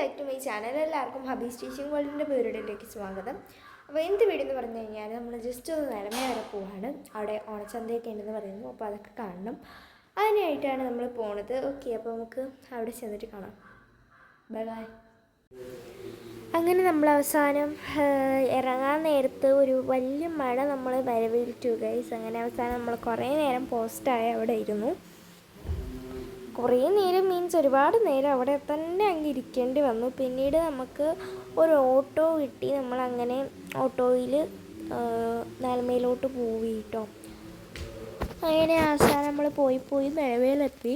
Back to my channel. എല്ലാവർക്കും ഹബീസ് teaching വേൾഡിൻ്റെ വീഡിയോയിലേക്ക് സ്വാഗതം. അപ്പോൾ എന്ത് വീഡിയോ എന്ന് പറഞ്ഞു കഴിഞ്ഞാൽ നമ്മൾ ജസ്റ്റ് ഒന്ന് നിലമേ വരെ പോവാണ്. അവിടെ ഓണച്ചന്തയൊക്കെ ഉണ്ടെന്ന് പറയുന്നു. അപ്പോൾ അതൊക്കെ കാണണം. അതിനായിട്ടാണ് നമ്മൾ പോണത്. ഓക്കെ, അപ്പോൾ നമുക്ക് അവിടെ ചെന്നിട്ട് കാണാം. Bye bye. അങ്ങനെ നമ്മൾ അവസാനം ഇറങ്ങാൻ നേരത്ത് ഒരു വലിയ മഴ നമ്മൾ വരവേറ്റു ഗൈസ്. അങ്ങനെ അവസാനം നമ്മൾ കുറേ നേരം പോസ്റ്റായി അവിടെ ഇരുന്നു. കുറേ നേരം മീൻസ് ഒരുപാട് നേരം അവിടെ തന്നെ അങ്ങ് ഇരിക്കേണ്ടി വന്നു. പിന്നീട് നമുക്ക് ഒരു ഓട്ടോ കിട്ടി. നമ്മളങ്ങനെ ഓട്ടോയിൽ നിലമയിലോട്ട് പോയി കേട്ടോ. അങ്ങനെ അവസാനം നമ്മൾ പോയി നിലമയിലെത്തി.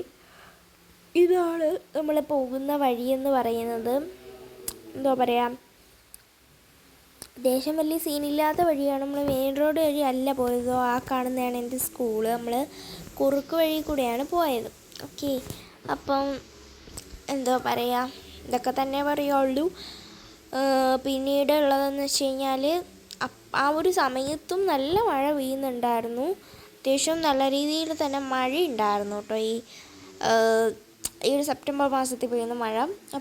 ഇതാണ് നമ്മൾ പോകുന്ന വഴിയെന്ന് പറയുന്നത്. എന്താ പറയുക, അത്യാവശ്യം വലിയ സീനില്ലാത്ത വഴിയാണ്. നമ്മൾ മെയിൻ റോഡ് വഴി അല്ല പോയത്. ആ കാണുന്നതാണ് എൻ്റെ സ്കൂള്. നമ്മൾ കുറുക്ക് വഴി കൂടെയാണ് പോയത്. ഓക്കെ, അപ്പം എന്താ പറയുക, ഇതൊക്കെ തന്നെ പറയുള്ളൂ. പിന്നീട് ഉള്ളതെന്ന് വെച്ച് കഴിഞ്ഞാൽ ആ ഒരു സമയത്തും നല്ല മഴ പെയ്യുന്നുണ്ടായിരുന്നു. അത്യാവശ്യം നല്ല രീതിയിൽ തന്നെ മഴ ഉണ്ടായിരുന്നു കേട്ടോ. ഈ ഒരു സെപ്റ്റംബർ മാസത്തിൽ പെയ്യുന്ന മഴ.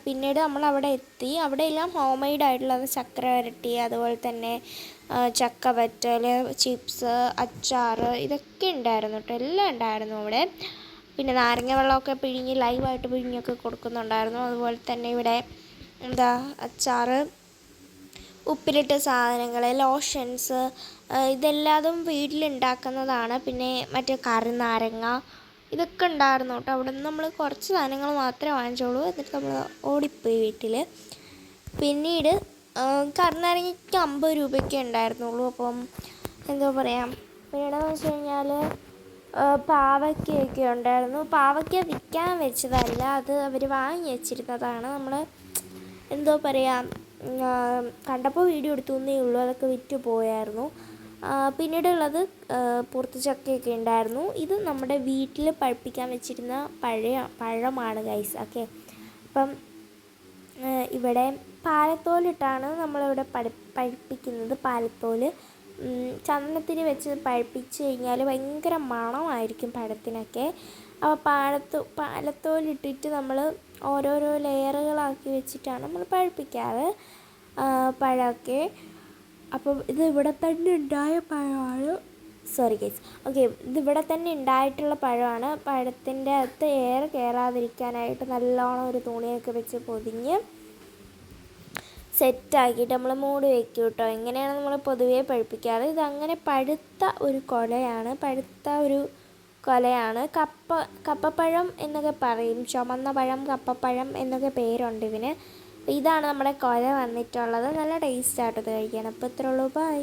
പിന്നീട് നമ്മൾ അവിടെ എത്തി. അവിടെ എല്ലാം ഹോം മെയ്ഡ് ആയിട്ടുള്ളത് ചക്ര വരട്ടി, അതുപോലെ തന്നെ ചക്ക വറ്റൽ, ചിപ്സ്, അച്ചാർ, ഇതൊക്കെ ഉണ്ടായിരുന്നു കേട്ടോ. എല്ലാം ഉണ്ടായിരുന്നു അവിടെ. പിന്നെ നാരങ്ങ വെള്ളമൊക്കെ പിഴിഞ്ഞ് ലൈവായിട്ട് പിഴിഞ്ഞൊക്കെ കൊടുക്കുന്നുണ്ടായിരുന്നു. അതുപോലെ തന്നെ ഇവിടെ എന്താ അച്ചാർ, ഉപ്പിലിട്ട സാധനങ്ങൾ, ലോഷൻസ്, ഇതെല്ലാതും വീട്ടിലുണ്ടാക്കുന്നതാണ്. പിന്നെ മറ്റേ കറിനാരങ്ങ, ഇതൊക്കെ ഉണ്ടായിരുന്നു കേട്ടോ. അവിടെ നിന്ന് നമ്മൾ കുറച്ച് സാധനങ്ങൾ മാത്രമേ വാങ്ങിച്ചോളൂ. എന്നിട്ട് നമ്മൾ ഓടിപ്പോയി വീട്ടിൽ. പിന്നീട് കറിനാരങ്ങയ്ക്ക് 50 രൂപയൊക്കെ ഉണ്ടായിരുന്നുള്ളൂ. അപ്പം എന്താ പറയുക, പിന്നീടെന്ന് വെച്ച് കഴിഞ്ഞാൽ പാവയ്ക്കൊക്കെ ഉണ്ടായിരുന്നു. പാവയ്ക്ക വിൽക്കാൻ വെച്ചതല്ല, അത് അവർ വാങ്ങി വെച്ചിരുന്നതാണ്. നമ്മൾ എന്തോ പറയുക, കണ്ടപ്പോൾ വീഡിയോ എടുത്തു എന്നേ ഉള്ളൂ. അതൊക്കെ വിറ്റ് പോയായിരുന്നു. പിന്നീടുള്ളത് പുറത്ത് ചക്കയൊക്കെ ഉണ്ടായിരുന്നു. ഇത് നമ്മുടെ വീട്ടിൽ പഴുപ്പിക്കാൻ വെച്ചിരുന്ന പഴമാണ് ഗൈസ്. ഓക്കെ, അപ്പം ഇവിടെ പാലത്തോലിട്ടാണ് നമ്മളിവിടെ പഴുപ്പിക്കുന്നത്. പാലത്തോല് ചന്ദനത്തിന് വെച്ച് പഴുപ്പിച്ച് കഴിഞ്ഞാൽ ഭയങ്കര മണമായിരിക്കും പഴത്തിനൊക്കെ. അപ്പോൾ പാലത്തോലിട്ടിട്ട് നമ്മൾ ഓരോരോ ലെയറുകളാക്കി വെച്ചിട്ടാണ് നമ്മൾ പഴുപ്പിക്കാറ് പഴമൊക്കെ. അപ്പം ഇത് ഇവിടെ തന്നെ ഉണ്ടായ പഴമാണ്. Sorry guys. ഓക്കെ, ഇതിവിടെ തന്നെ ഉണ്ടായിട്ടുള്ള പഴമാണ്. പഴത്തിൻ്റെ അകത്ത് എയർ കയറാതിരിക്കാനായിട്ട് നല്ലോണം ഒരു തുണിയൊക്കെ വെച്ച് പൊതിഞ്ഞ് സെറ്റാക്കിയിട്ട് നമ്മൾ മൂടി വയ്ക്കും കേട്ടോ. ഇങ്ങനെയാണ് നമ്മൾ പൊതുവേ പഴുപ്പിക്കാറ്. ഇതങ്ങനെ പഴുത്ത ഒരു കൊലയാണ്. കപ്പപ്പഴം എന്നൊക്കെ പറയും. ചുമന്ന പഴം, കപ്പപ്പഴം എന്നൊക്കെ പേരുണ്ട് ഇതിന്. ഇതാണ് നമ്മുടെ കൊല വന്നിട്ടുള്ളത്. നല്ല ടേസ്റ്റായിട്ട് ഇത് കഴിക്കാൻ. അപ്പോൾ ഇത്രേ ഉള്ളൂ. ബൈ.